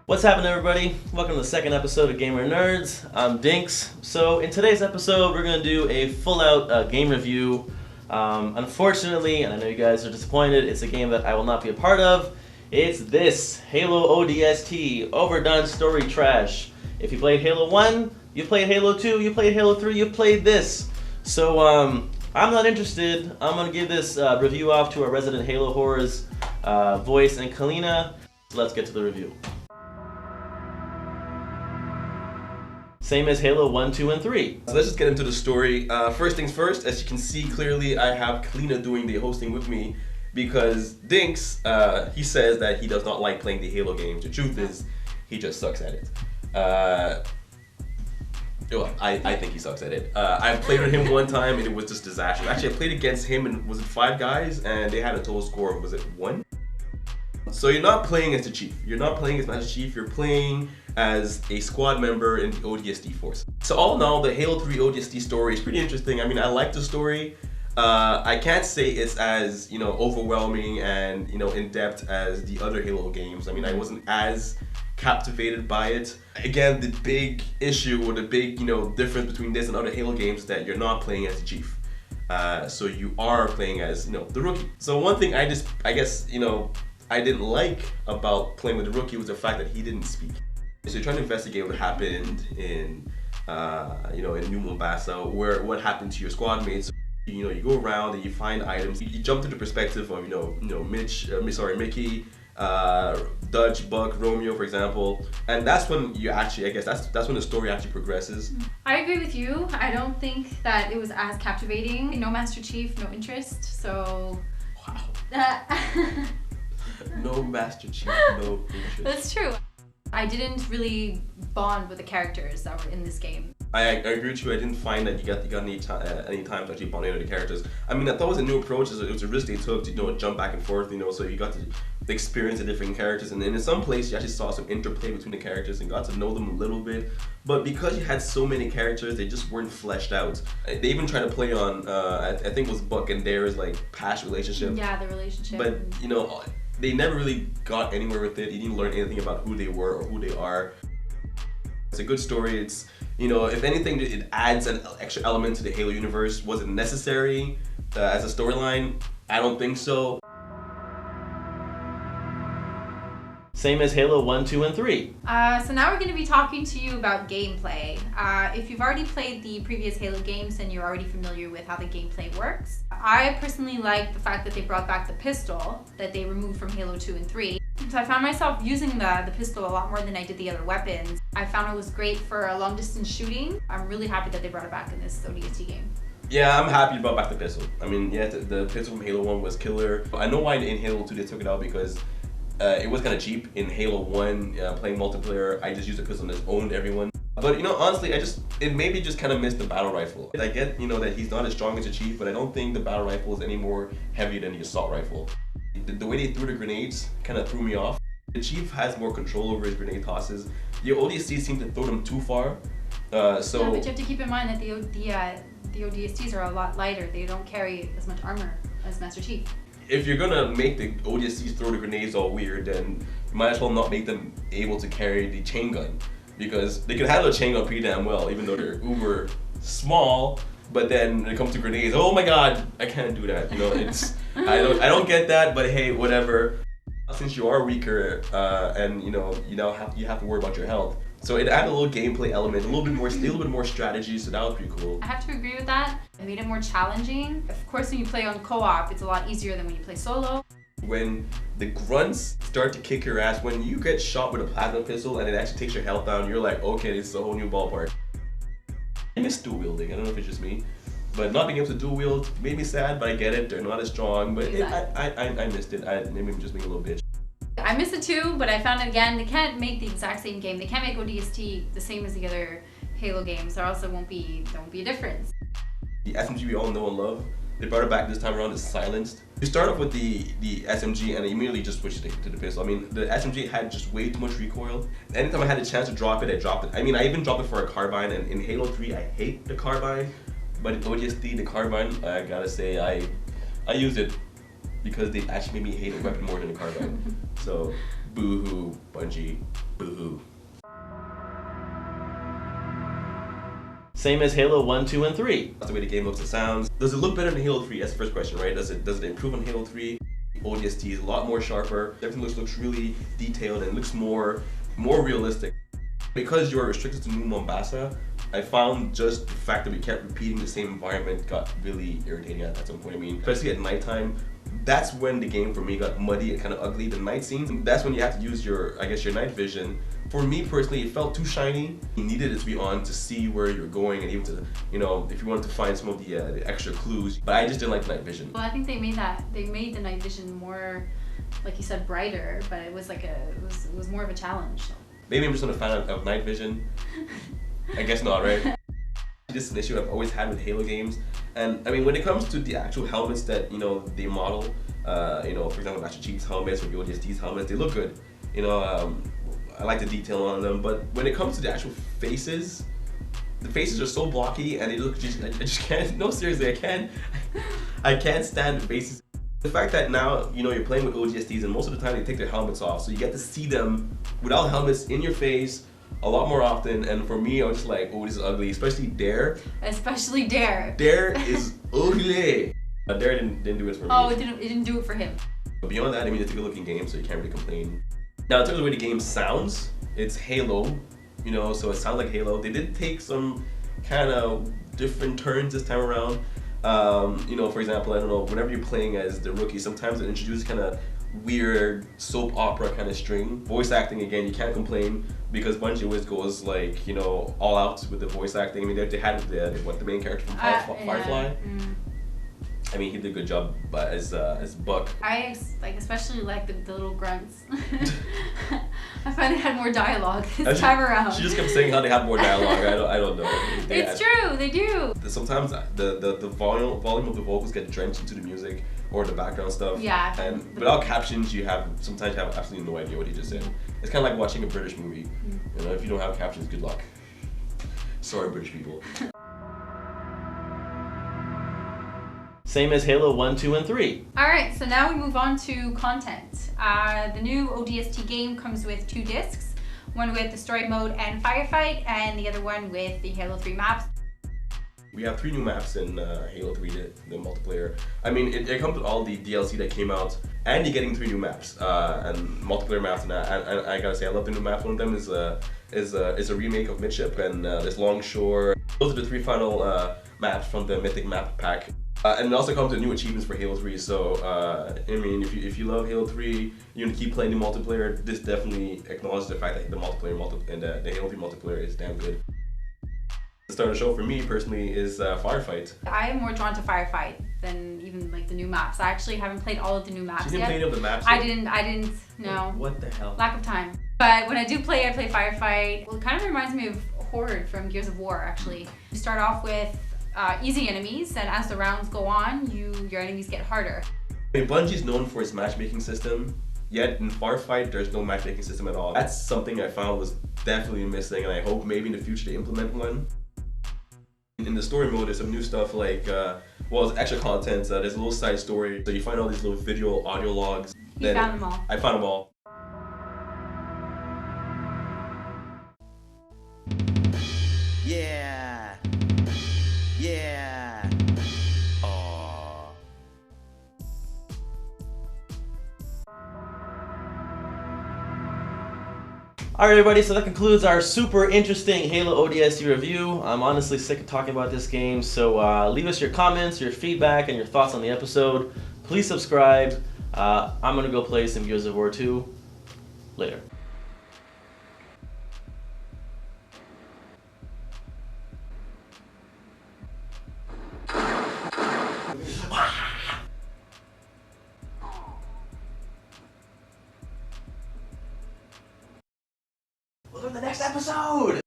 What's happening, everybody? Welcome to the second episode of Gamer Nerds. I'm Dinks. So in today's episode, we're going to do a full-out game review. Unfortunately, and I know you guys are disappointed, it's a game that I will not be a part of. It's this, Halo ODST, Overdone Story Trash. If you played Halo 1, you played Halo 2, you played Halo 3, you played this. So I'm not interested. I'm going to give this review off to our resident Halo Horrors voice and Kalina. So let's get to the review. Same as Halo 1, 2, and 3. So let's just get into the story. First things first, as you can see clearly, I have Kalina doing the hosting with me because Dinks, he says that he does not like playing the Halo games. The truth is, he just sucks at it. Well, I think he sucks at it. I played with him one time and it was just disastrous. Actually, I played against him and was it 5 guys and they had a total score of, was it 1? So you're not playing as the Chief. You're not playing as Master Chief, you're playing as a squad member in the ODST force. So all in all, the Halo 3 ODST story is pretty interesting. I mean, I like the story. I can't say it's as, overwhelming and, in-depth as the other Halo games. I mean, I wasn't as captivated by it. Again, the big issue or the big, difference between this and other Halo games is that you're not playing as the Chief. So you are playing as, the rookie. So one thing I didn't like about playing with the rookie was the fact that he didn't speak. So you're trying to investigate what happened in New Mombasa, what happened to your squad mates. You go around and you find items. You jump to the perspective of Mickey, Dutch, Buck, Romeo, for example, and that's when you actually, that's when the story actually progresses. I agree with you. I don't think that it was as captivating. No Master Chief, no interest. So. Wow. No Master Chief, no interest. That's true. I didn't really bond with the characters that were in this game. I agree with you. I didn't find that you got any time to actually bond with the characters. I mean, I thought it was a new approach. It was a risk they took to jump back and forth. So you got to experience the different characters, and then in some places you actually saw some interplay between the characters and got to know them a little bit. But because you had so many characters, they just weren't fleshed out. They even tried to play on I think it was Buck and Dara's past relationship. Yeah, the relationship. But they never really got anywhere with it. You didn't learn anything about who they were or who they are. It's a good story. It's, if anything, it adds an extra element to the Halo universe. Was it necessary as a storyline? I don't think so. Same as Halo 1, 2, and 3. So now we're going to be talking to you about gameplay. If you've already played the previous Halo games, then you're already familiar with how the gameplay works. I personally like the fact that they brought back the pistol that they removed from Halo 2 and 3. So I found myself using the pistol a lot more than I did the other weapons. I found it was great for long distance shooting. I'm really happy that they brought it back in this ODST game. Yeah, I'm happy you brought back the pistol. I mean, yeah, the pistol from Halo 1 was killer. I know why in Halo 2 they took it out because it was kind of cheap. In Halo 1, playing multiplayer, I just used a pistol and just owned everyone. But honestly, it made me just kind of miss the battle rifle. I get, that he's not as strong as the Chief, but I don't think the battle rifle is any more heavy than the assault rifle. The way they threw the grenades kind of threw me off. The Chief has more control over his grenade tosses. The ODST seemed to throw them too far. Yeah, but you have to keep in mind that the ODSTs are a lot lighter. They don't carry as much armor as Master Chief. If you're gonna make the ODSTs throw the grenades all weird, then you might as well not make them able to carry the chain gun. Because they can handle a chain gun pretty damn well, even though they're uber small. But then when it comes to grenades, oh my god, I can't do that. It's I don't get that. But hey, whatever. Since you are weaker, and you have to worry about your health. So it added a little gameplay element, a little bit more strategy. So that was pretty cool. I have to agree with that. It made it more challenging. Of course, when you play on co-op, it's a lot easier than when you play solo. When the grunts start to kick your ass, when you get shot with a plasma pistol and it actually takes your health down, you're like, okay, this is a whole new ballpark. I miss dual wielding. I don't know if it's just me, but not being able to dual wield made me sad. But I get it; they're not as strong. But I missed it. Maybe I'm just being a little bitch. I miss it too, but I found it again. They can't make the exact same game. They can't make ODST the same as the other Halo games, or else there won't be a difference. The SMG we all know and love. They brought it back this time around. It's silenced. You start off with the SMG and immediately just switched it to the pistol. I mean, the SMG had just way too much recoil. Anytime I had a chance to drop it, I dropped it. I mean, I even dropped it for a carbine. And in Halo 3, I hate the carbine, but in ODST, the carbine, I gotta say, I used it because they actually made me hate a weapon more than a carbine. So Boo-hoo, Bungie, boo-hoo. Same as Halo 1, 2, and 3. That's the way the game looks and sounds. Does it look better than Halo 3? That's the first question, right? Does it improve on Halo 3? ODST is a lot more sharper. Everything looks really detailed and looks more realistic. Because you are restricted to New Mombasa, I found just the fact that we kept repeating the same environment got really irritating at some point. I mean, especially at nighttime, that's when the game for me got muddy and kind of ugly. The night scenes, that's when you have to use your night vision. For me personally, it felt too shiny. You needed it to be on to see where you're going and even to, if you wanted to find some of the extra clues. But I just didn't like the night vision. Well, I think they made the night vision more, like you said, brighter, but it was it was more of a challenge. Maybe I'm just not a fan of night vision. I guess not, right? This is an issue I've always had with Halo games. And I mean, when it comes to the actual helmets that, they model, for example, Master Chief's helmets or the ODST's helmets, they look good. I like the detail on them, but when it comes to the actual faces, the faces are so blocky and they look I just can't, no seriously, I can't stand the faces. The fact that now, you're playing with ODSTs and most of the time they take their helmets off, so you get to see them without helmets in your face a lot more often, and for me, I was just like, oh, this is ugly, especially Dare. Especially Dare. Dare is ugly. Dare didn't do it for me. Oh, it didn't do it for him. But beyond that, I mean, it's a good looking game, so you can't really complain. Now, in terms of the way the game sounds, it's Halo, so it sounds like Halo. They did take some kind of different turns this time around. For example, I don't know, whenever you're playing as the rookie, sometimes it introduces kind of weird soap opera kind of string. Voice acting, again, you can't complain because Bungie always goes like, all out with the voice acting. I mean, they had the main character from Firefly. I mean, he did a good job as Buck. I especially like the little grunts. I find they had more dialogue this time around. She just kept saying how they have more dialogue. I don't know. It's true, they do. Sometimes the volume of the vocals get drenched into the music or the background stuff. Yeah. And without captions, sometimes you have absolutely no idea what he just said. It's kind of like watching a British movie. If you don't have captions, good luck. Sorry, British people. Same as Halo 1, 2, and 3. Alright, so now we move on to content. The new ODST game comes with 2 discs, one with the story mode and firefight, and the other one with the Halo 3 maps. We have 3 new maps in Halo 3, the multiplayer. I mean, it comes with all the DLC that came out, and you're getting 3 new maps and multiplayer maps. And I gotta say, I love the new maps. One of them is a remake of Midship, and there's Longshore. Those are the 3 final maps from the Mythic Map Pack. And it also comes with new achievements for Halo 3. So, I mean, if you love Halo 3, you want to keep playing the multiplayer. This definitely acknowledges the fact that the multiplayer and the Halo 3 multiplayer is damn good. The star of the show for me personally is Firefight. I am more drawn to Firefight than even the new maps. I actually haven't played all of the new maps yet. You didn't play any of the maps? I didn't, no. What the hell? Lack of time. But when I do play, I play Firefight. Well, it kind of reminds me of Horde from Gears of War, actually. You start off with easy enemies, and as the rounds go on, your enemies get harder. I mean, Bungie's known for its matchmaking system, yet in Firefight, there's no matchmaking system at all. That's something I found was definitely missing, and I hope maybe in the future they implement one. In the story mode, there's some new stuff like, there's extra content, there's a little side story, so you find all these little video, audio logs. You found them all. I found them all. Yeah. Yeah. Aww. Alright everybody, so that concludes our super interesting Halo ODST review. I'm honestly sick of talking about this game, so leave us your comments, your feedback, and your thoughts on the episode. Please subscribe. I'm gonna go play some Gears of War 2. Later. Look at the next episode!